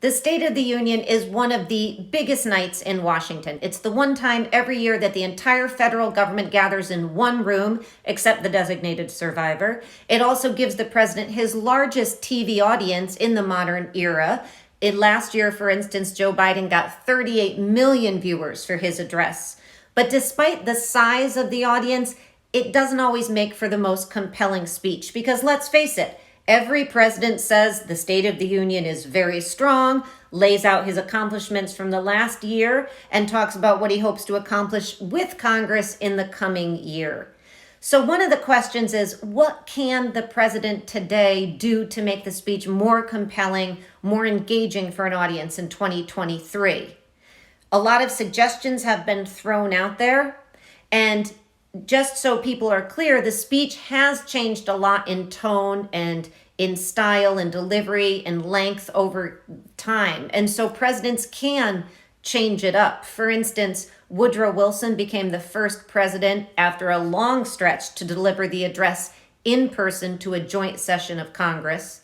The State of the Union is one of the biggest nights in Washington. It's the one time every year that the entire federal government gathers in one room, except the designated survivor. It also gives the president his largest TV audience in the modern era. Last year, for instance, Joe Biden got 38 million viewers for his address. But despite the size of the audience, it doesn't always make for the most compelling speech because let's face it, every president says the State of the Union is very strong, lays out his accomplishments from the last year, and talks about what he hopes to accomplish with Congress in the coming year. So one of the questions is, what can the president today do to make the speech more compelling, more engaging for an audience in 2023? A lot of suggestions have been thrown out there, and just so people are clear, the speech has changed a lot in tone and in style and delivery and length over time. And so presidents can change it up. For instance, Woodrow Wilson became the first president after a long stretch to deliver the address in person to a joint session of Congress.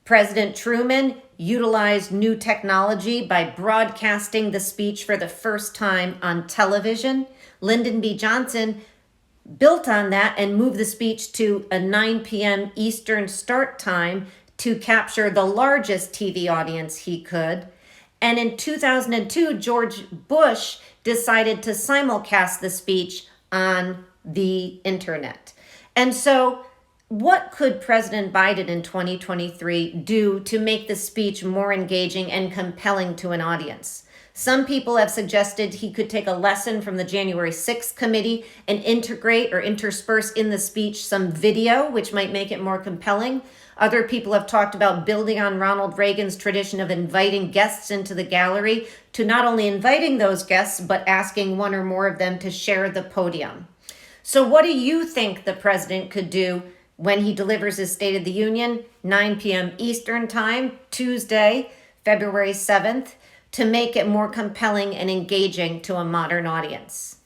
President Truman utilized new technology by broadcasting the speech for the first time on television. Lyndon B. Johnson built on that and moved the speech to a 9 p.m. Eastern start time to capture the largest TV audience he could. And in 2002, George Bush decided to simulcast the speech on the internet. And so what could President Biden in 2023 do to make the speech more engaging and compelling to an audience? Some people have suggested he could take a lesson from the January 6th committee and integrate or intersperse in the speech some video, which might make it more compelling. Other people have talked about building on Ronald Reagan's tradition of inviting guests into the gallery to not only inviting those guests, but asking one or more of them to share the podium. So what do you think the president could do when he delivers his State of the Union, 9 p.m. Eastern Time, Tuesday, February 7th, to make it more compelling and engaging to a modern audience?